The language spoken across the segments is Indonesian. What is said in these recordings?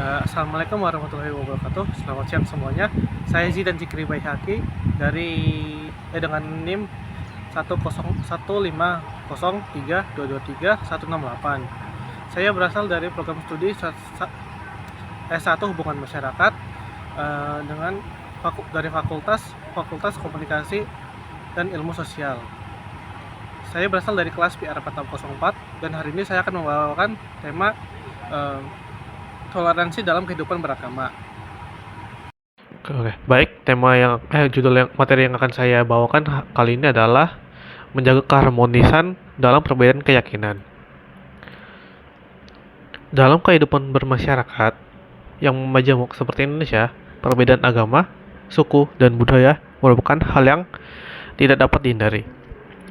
Assalamualaikum warahmatullahi wabarakatuh. Selamat siang semuanya. Saya Zidan Zikri Baihaqi dari dengan NIM 101503223 Saya berasal dari program studi S1 Hubungan Masyarakat dengan dari Fakultas Komunikasi dan Ilmu Sosial. Saya berasal dari kelas PR 4604 dan hari ini saya akan membawakan tema toleransi dalam kehidupan beragama. Oke, baik. Materi yang akan saya bawakan kali ini adalah menjaga keharmonisan dalam perbedaan keyakinan. Dalam kehidupan bermasyarakat yang majemuk seperti Indonesia, perbedaan agama, suku, dan budaya merupakan hal yang tidak dapat dihindari.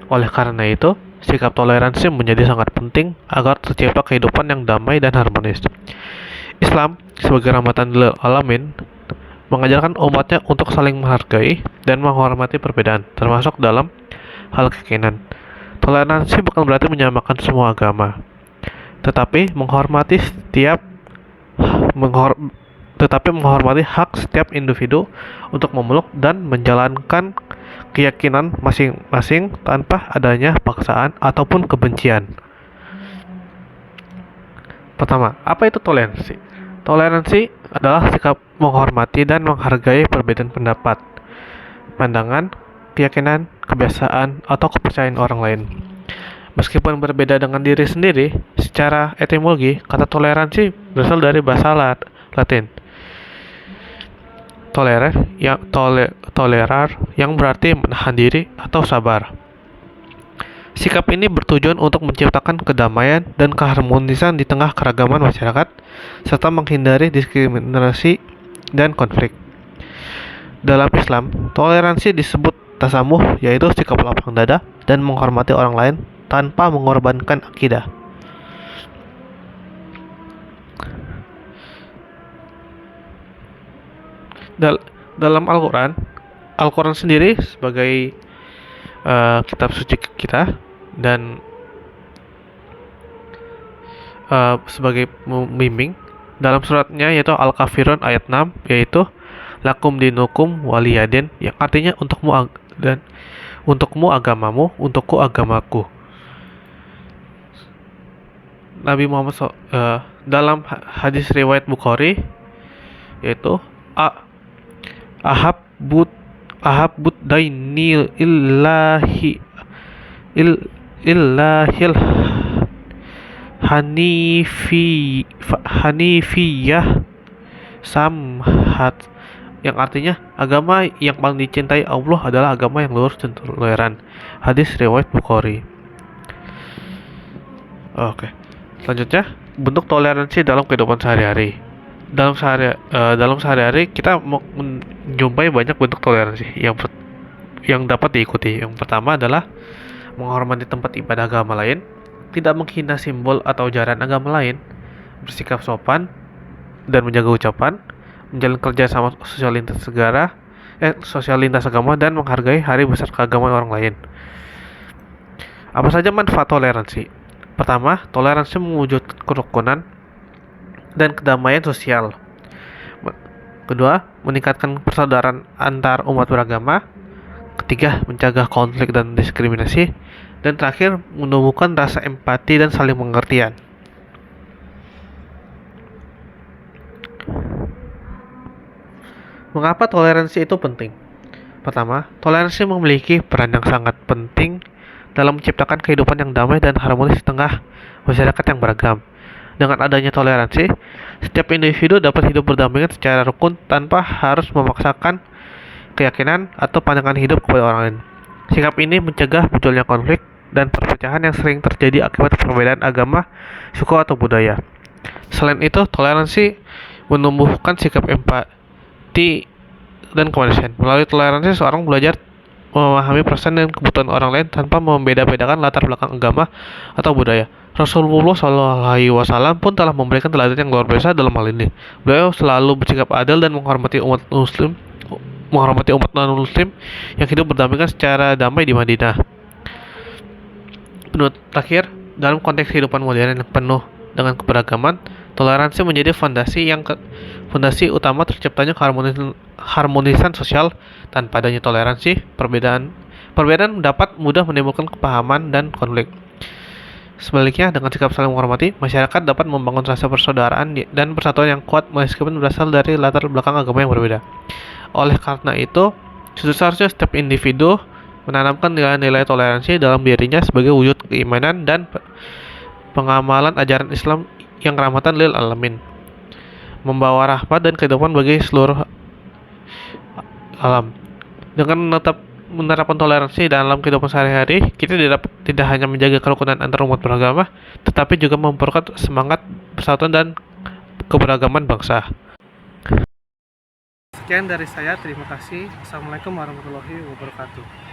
Oleh karena itu, sikap toleransi menjadi sangat penting agar tercipta kehidupan yang damai dan harmonis. Islam sebagai rahmatan lil alamin mengajarkan umatnya untuk saling menghargai dan menghormati perbedaan, termasuk dalam hal keyakinan. Toleransi bukan berarti menyamakan semua agama, tetapi menghormati hak setiap individu untuk memeluk dan menjalankan keyakinan masing-masing tanpa adanya paksaan ataupun kebencian. Pertama, apa itu toleransi? Toleransi adalah sikap menghormati dan menghargai perbedaan pendapat, pandangan, keyakinan, kebiasaan, atau kepercayaan orang lain. Meskipun berbeda dengan diri sendiri, secara etimologi, kata toleransi berasal dari bahasa Latin. Tolerar yang berarti menahan diri atau sabar. Sikap ini bertujuan untuk menciptakan kedamaian dan keharmonisan di tengah keragaman masyarakat, serta menghindari diskriminasi dan konflik. Dalam Islam, toleransi disebut tasamuh, yaitu sikap lapang dada dan menghormati orang lain tanpa mengorbankan akidah. Dalam Al-Quran sendiri sebagai kitab suci kita dan sebagai membimbing dalam suratnya yaitu Al-Kafirun ayat 6, yaitu lakum dinukum waliyadin, yang artinya untukmu agamamu, untukku agamaku. Nabi Muhammad dalam hadis riwayat Bukhari yaitu ahabbud daini illahil hanifiyah samhat, yang artinya agama yang paling dicintai Allah adalah agama yang lurus dan toleran. Hadis riwayat Bukhari. Oke. Selanjutnya, bentuk toleransi dalam kehidupan sehari-hari. Dalam sehari-hari kita menjumpai banyak bentuk toleransi yang dapat diikuti. Yang pertama adalah menghormati tempat ibadah agama lain, tidak menghina simbol atau ajaran agama lain, bersikap sopan dan menjaga ucapan, menjalin kerja sama sosial lintas agama, dan menghargai hari besar keagamaan orang lain. Apa saja manfaat toleransi? Pertama, toleransi mewujudkan kerukunan dan kedamaian sosial. Kedua, meningkatkan persaudaraan antar umat beragama. Ketiga, mencegah konflik dan diskriminasi. Dan terakhir, menumbuhkan rasa empati dan saling pengertian. Mengapa toleransi itu penting? Pertama, toleransi memiliki peran yang sangat penting dalam menciptakan kehidupan yang damai dan harmonis di tengah masyarakat yang beragam. Dengan adanya toleransi, setiap individu dapat hidup berdampingan secara rukun tanpa harus memaksakan keyakinan atau pandangan hidup kepada orang lain. Sikap ini mencegah munculnya konflik dan perpecahan yang sering terjadi akibat perbedaan agama, suku, atau budaya. Selain itu, toleransi menumbuhkan sikap empati dan kemanusiaan. Melalui toleransi, seorang belajar memahami perasaan dan kebutuhan orang lain tanpa membeda-bedakan latar belakang agama atau budaya. Rasulullah SAW pun telah memberikan teladan yang luar biasa dalam hal ini. Beliau selalu bersikap adil dan menghormati umat non-muslim yang hidup berdampingan secara damai di Madinah. Terakhir, dalam konteks kehidupan modern yang penuh dengan keberagaman, Toleransi menjadi fondasi utama terciptanya harmonisan sosial. Tanpa adanya toleransi, perbedaan dapat mudah menimbulkan kepahaman dan konflik. Sebaliknya, dengan sikap saling menghormati, masyarakat dapat membangun rasa persaudaraan dan persatuan yang kuat meskipun berasal dari latar belakang agama yang berbeda. Oleh karena itu, seharusnya setiap individu menanamkan nilai-nilai toleransi dalam dirinya sebagai wujud keimanan dan pengamalan ajaran Islam yang rahmatan lil alamin, membawa rahmat dan kehidupan bagi seluruh alam. Dengan menerapkan toleransi dalam kehidupan sehari-hari, kita tidak hanya menjaga kerukunan antar umat beragama, tetapi juga memperkuat semangat persatuan dan keberagaman bangsa. Sekian dari saya, terima kasih. Assalamualaikum warahmatullahi wabarakatuh.